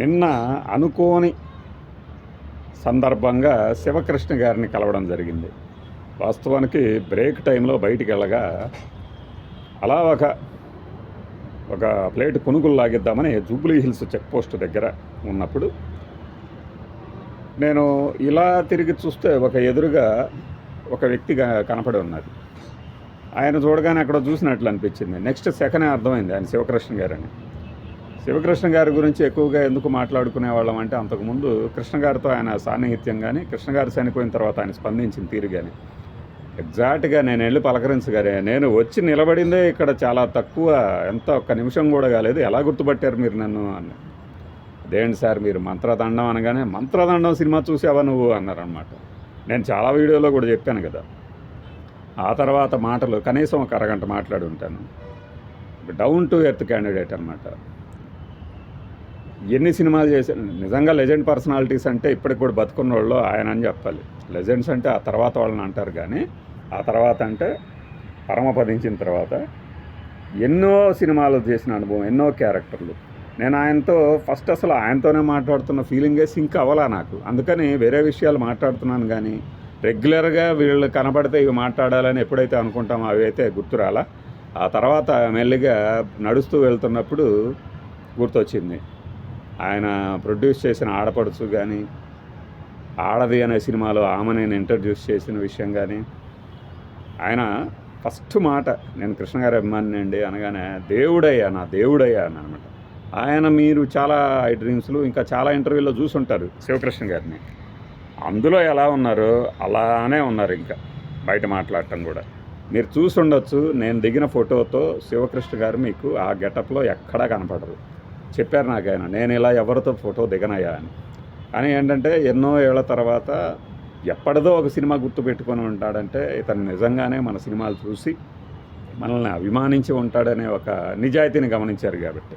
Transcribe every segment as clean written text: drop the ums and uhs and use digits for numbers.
నిన్న అనుకోని సందర్భంగా శివకృష్ణ గారిని కలవడం జరిగింది. వాస్తవానికి బ్రేక్ టైంలో బయటికి వెళ్ళగా అలా ఒక ప్లేట్ పునుగులు లాగిద్దామని జూబ్లీ హిల్స్ చెక్ పోస్ట్ దగ్గర ఉన్నప్పుడు నేను ఇలా తిరిగి చూస్తే ఎదురుగా ఒక వ్యక్తిగా కనపడి ఉన్నది. ఆయన చూడగానే అక్కడ చూసినట్లు అనిపించింది. నెక్స్ట్ సెకండే అర్థమైంది ఆయన శివకృష్ణ గారని. శివకృష్ణ గారి గురించి ఎక్కువగా ఎందుకు మాట్లాడుకునే వాళ్ళం అంటే, అంతకుముందు కృష్ణ గారితో ఆయన సాన్నిహిత్యం కానీ, కృష్ణ గారు చనిపోయిన తర్వాత ఆయన స్పందించిన తీరు కానీ ఎగ్జాక్ట్గా నేను వెళ్ళి పలకరించగానే, నేను వచ్చి నిలబడిందే ఇక్కడ చాలా తక్కువ, ఎంత ఒక్క నిమిషం కూడా కాలేదు, ఎలా గుర్తుపట్టారు మీరు నన్ను అని. అదేంటి సార్ మీరు మంత్రదండం అనగానే, మంత్రదండం సినిమా చూసావా నువ్వు అన్నారనమాట. నేను చాలా వీడియోలో కూడా చెప్పాను కదా. ఆ తర్వాత మాటలు కనీసం ఒక అరగంట మాట్లాడి ఉంటాను. డౌన్ టు ఎర్త్ క్యాండిడేట్ అనమాట. ఎన్ని సినిమాలు చేశారు నిజంగా. లెజెండ్ పర్సనాలిటీస్ అంటే ఇప్పటికి కూడా బతుకున్న వాళ్ళు ఆయన అని చెప్పాలి. లెజెండ్స్ అంటే ఆ తర్వాత వాళ్ళని అంటారు, కానీ ఆ తర్వాత అంటే పరమపదించిన తర్వాత ఎన్నో సినిమాలు చేసిన అనుభవం, ఎన్నో క్యారెక్టర్లు. నేను ఆయనతో ఫస్ట్ అసలు ఆయనతోనే మాట్లాడుతున్న ఫీలింగే సింక్ అవ్వలా నాకు. అందుకని వేరే విషయాలు మాట్లాడుతున్నాను, కానీ రెగ్యులర్గా వీళ్ళు కనపడితే ఇవి మాట్లాడాలని ఎప్పుడైతే అనుకుంటామో అవి అయితే గుర్తురాలా. ఆ తర్వాత మెల్లిగా నడుస్తూ వెళ్తున్నప్పుడు గుర్తొచ్చింది ఆయన ప్రొడ్యూస్ చేసిన ఆడపడుచు కానీ, ఆడది అనే సినిమాలో ఆమె నేను ఇంట్రడ్యూస్ చేసిన విషయం కానీ, ఆయన ఫస్ట్ మాట నేను కృష్ణ గారి అభిమాని అండి అనగానే, దేవుడయ్యా నా దేవుడయ్యా అని అనమాట. ఆయన మీరు చాలా ఐ డ్రీమ్స్లు ఇంకా చాలా ఇంటర్వ్యూలో చూసుంటారు శివకృష్ణ గారిని. అందులో ఎలా ఉన్నారో అలానే ఉన్నారు. ఇంకా బయట మాట్లాడటం కూడా మీరు చూసి ఉండొచ్చు. నేను దిగిన ఫోటోతో శివకృష్ణ గారు మీకు ఆ గెటప్లో ఎక్కడా కనపడరు. చెప్పారు నాకు ఆయన, నేను ఇలా ఎవరితో ఫోటో దిగనయ్యా అని. కానీ ఏంటంటే ఎన్నో ఏళ్ల తర్వాత ఎప్పటిదో ఒక సినిమా గుర్తుపెట్టుకొని ఉంటాడంటే, ఇతను నిజంగానే మన సినిమాలు చూసి మనల్ని అభిమానించి ఉంటాడనే ఒక నిజాయితీని గమనించారు. కాబట్టి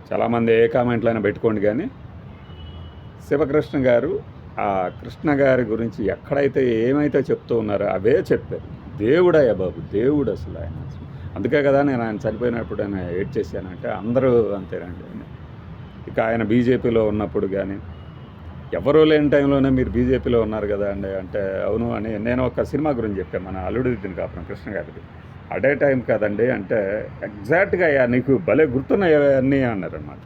చాలామంది ఏ కామెంట్లైనా పెట్టుకోండి, కానీ శివకృష్ణ గారు ఆ కృష్ణ గారి గురించి ఎక్కడైతే ఏమైతే చెప్తూ ఉన్నారో అవే చెప్పారు. దేవుడయ్యా బాబు, దేవుడు అసలు ఆయన. అందుకే కదా నేను ఆయన చనిపోయినప్పుడు ఆయన ఏడ్ చేశానంటే అందరూ అంతేనండి. ఇక ఆయన బీజేపీలో ఉన్నప్పుడు కానీ, ఎవరూ లేని టైంలోనే మీరు బీజేపీలో ఉన్నారు కదా అండి అంటే, అవును అని నేను ఒక సినిమా గురించి చెప్పాను, మన అల్లుడి దిద్దిన కాపురం కృష్ణ గారిది. అదే టైం కదండి అంటే, ఎగ్జాక్ట్గా అయ్యా నీకు భలే గుర్తున్నాయి అన్నీ అన్నారనమాట.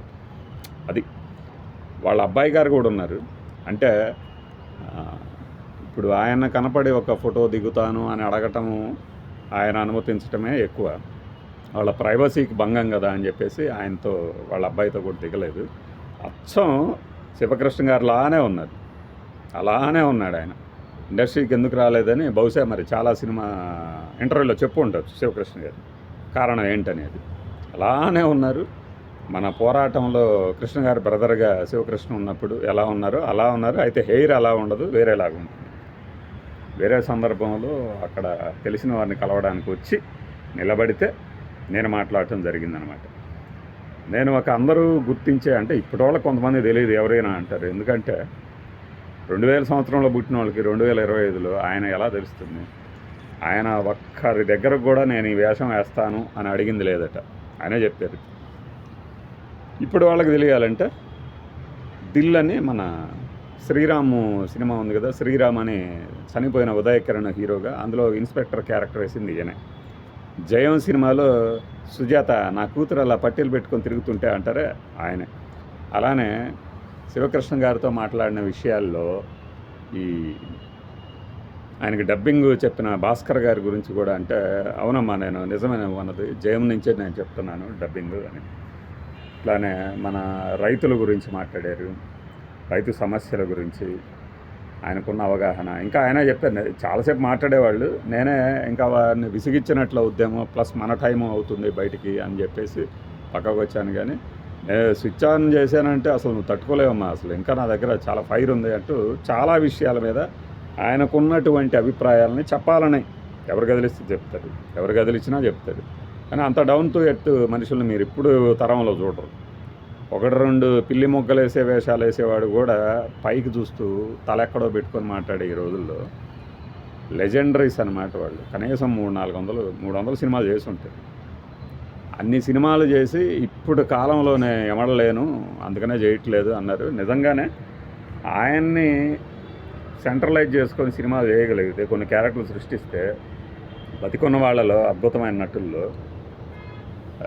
అది వాళ్ళ అబ్బాయి గారు కూడా ఉన్నారు. అంటే ఇప్పుడు ఆయన కనపడి ఒక ఫోటో దిగుతాను అని అడగటము, ఆయన అనుమతించడమే ఎక్కువ. వాళ్ళ ప్రైవసీకి భంగం కదా అని చెప్పేసి ఆయనతో వాళ్ళ అబ్బాయితో కూడా దిగలేదు. అచ్చం శివకృష్ణ గారు అలానే ఉన్నాడు ఆయన. ఇండస్ట్రీకి ఎందుకు రాలేదని బహుశా మరి చాలా సినిమా ఇంటర్వ్యూలో చెప్పు ఉండొచ్చు శివకృష్ణ గారు, కారణం ఏంటనేది. అలానే ఉన్నారు. మన పోరాటంలో కృష్ణ గారి బ్రదర్గా శివకృష్ణ ఉన్నప్పుడు ఎలా ఉన్నారో అలా ఉన్నారు. అయితే హెయిర్ అలా ఉండదు, వేరేలాగా ఉంటుంది. వేరే సందర్భంలో అక్కడ తెలిసిన వారిని కలవడానికి వచ్చి నిలబడితే నేను మాట్లాడటం జరిగిందనమాట. నేను ఒక అందరూ గుర్తించే, అంటే ఇప్పటి వాళ్ళకి కొంతమంది తెలియదు ఎవరైనా అంటారు. ఎందుకంటే 2000 సంవత్సరంలో పుట్టిన వాళ్ళకి 2025లో ఆయన ఎలా తెలుస్తుంది? ఆయన ఒక్కరి దగ్గరకు కూడా నేను ఈ వేషం వేస్తాను అని అడిగింది లేదట, ఆయనే చెప్పారు. ఇప్పుడు వాళ్ళకి తెలియాలంటే దిల్ అని మన శ్రీరాము సినిమా ఉంది కదా, శ్రీరామ్ అని చనిపోయిన ఉదయకిరణ్ హీరోగా, అందులో ఇన్స్పెక్టర్ క్యారెక్టర్ వేసింది ఈయనే. జయం సినిమాలో సుజాత నా కూతురు అలా పట్టీలు పెట్టుకొని తిరుగుతుంటే అంటారే ఆయనే. అలానే శివకృష్ణ గారితో మాట్లాడిన విషయాల్లో ఈ ఆయనకి డబ్బింగ్ చెప్పిన భాస్కర్ గారి గురించి కూడా అంటే, అవునమ్మా నేను నిజమైన అన్నది జయం నుంచే నేను చెప్తున్నాను డబ్బింగ్ అని. ఇట్లానే మన రైతుల గురించి మాట్లాడారు, రైతు సమస్యల గురించి ఆయనకున్న అవగాహన. ఇంకా ఆయన చెప్పారు, చాలాసేపు మాట్లాడేవాళ్ళు, నేనే ఇంకా వారిని విసిగించినట్లు అవుద్దేమో, ప్లస్ మన టైం అవుతుంది బయటికి అని చెప్పేసి పక్కకు వచ్చాను. కానీ స్విచ్ ఆన్ చేశానంటే అసలు నువ్వు తట్టుకోలేవమ్మా, అసలు ఇంకా నా దగ్గర చాలా ఫైర్ ఉంది అంటూ చాలా విషయాల మీద ఆయనకున్నటువంటి అభిప్రాయాలని చెప్పాలని ఎవరు కదిలిస్తే చెప్తారు, ఎవరు కదిలిచ్చినా చెప్తారు. కానీ అంత డౌన్ టు ఎర్త్ మనుషుల్ని మీరు ఇప్పుడు తరంలో చూడరు. 1-2 పిల్లి మొగ్గలు వేసే వేషాలు వేసేవాడు కూడా పైకి చూస్తూ తలెక్కడో పెట్టుకొని మాట్లాడే ఈ రోజుల్లో లెజెండరీస్ అనమాట వాళ్ళు. కనీసం 300-400 సినిమాలు చేసి ఉంటారు. అన్ని సినిమాలు చేసి ఇప్పుడు కాలంలోనే ఎమడలేను, అందుకనే చేయట్లేదు అన్నారు. నిజంగానే ఆయన్ని సెంట్రలైజ్ చేసుకొని సినిమాలు చేయగలిగితే, కొన్ని క్యారెక్టర్లు సృష్టిస్తే, బతికున్న వాళ్ళలో అద్భుతమైన నటుల్లో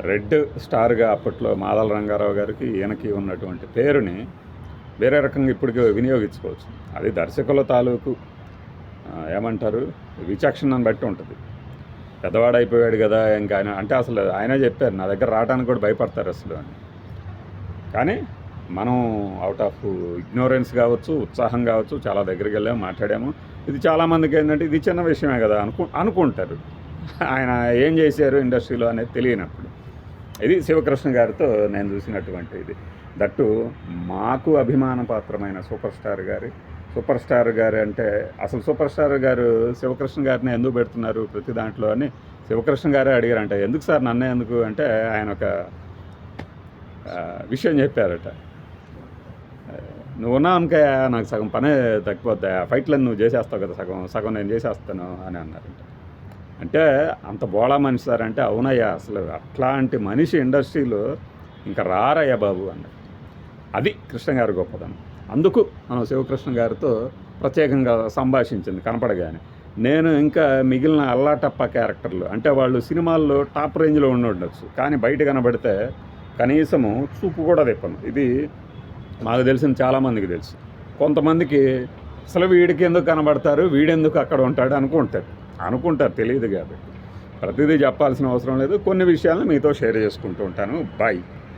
రెడ్ స్టార్గా అప్పట్లో మాదల రంగారావు గారికి ఈయనకి ఉన్నటువంటి పేరుని వేరే రకంగా ఇప్పటికి వినియోగించుకోవచ్చు. అది దర్శకుల తాలూకు ఏమంటారు, విచక్షణను బట్టి ఉంటుంది. పెద్దవాడైపోయాడు కదా ఇంకా ఆయన అంటే, అసలు ఆయనే చెప్పారు నా దగ్గర రావడానికి కూడా భయపడతారు అసలు అని. కానీ మనం అవుట్ ఆఫ్ ఇగ్నోరెన్స్ కావచ్చు, ఉత్సాహం కావచ్చు, చాలా దగ్గరికి వెళ్ళాము, మాట్లాడాము. ఇది చాలామందికి ఏంటంటే ఇది చిన్న విషయమే కదా అనుకుంటారు. ఆయన ఏం చేశారు ఇండస్ట్రీలో అనేది తెలియనప్పుడు. ఇది శివకృష్ణ గారితో నేను చూసినటువంటి ఇది. దట్టు మాకు అభిమానపాత్రమైన సూపర్ స్టార్ గారు అంటే, అసలు సూపర్ స్టార్ గారు శివకృష్ణ గారిని ఎందుకు పెడుతున్నారు ప్రతి దాంట్లో అని శివకృష్ణ గారే అడిగారంట. ఎందుకు సార్ నన్నే ఎందుకు అంటే, ఆయన ఒక విషయం చెప్పారట. నువ్వు ఉన్నావు అనుక నాకు సగం పనే తగ్గిపోద్ది, ఆ ఫైట్లను నువ్వు చేసేస్తావు కదా, సగం నేను చేసేస్తాను అని అన్నారంట. అంటే అంత బోళా మనిషి సార్ అంటే, అవునయ్యా అసలు అట్లాంటి మనిషి ఇండస్ట్రీలో ఇంకా రారయ్యా బాబు అన్నారు. అది కృష్ణ గారి గొప్పదనం. అందుకు మనం శివకృష్ణ గారితో ప్రత్యేకంగా సంభాషించింది కనపడగానే. నేను ఇంకా మిగిలిన అల్లాటప్ప క్యారెక్టర్లు అంటే వాళ్ళు సినిమాల్లో టాప్ రేంజ్లో ఉండొచ్చు, కానీ బయట కనబడితే కనీసము చూపు కూడా తిప్పను. ఇది మాకు తెలిసిన చాలామందికి తెలుసు. కొంతమందికి అసలు వీడికి ఎందుకు కనబడతారు, వీడెందుకు అక్కడ ఉంటాడు అనుకుంటారు, తెలియదు. కాబట్టి ప్రతిదీ చెప్పాల్సిన అవసరం లేదు. కొన్ని విషయాలను మీతో షేర్ చేసుకుంటూ ఉంటాను. బాయ్.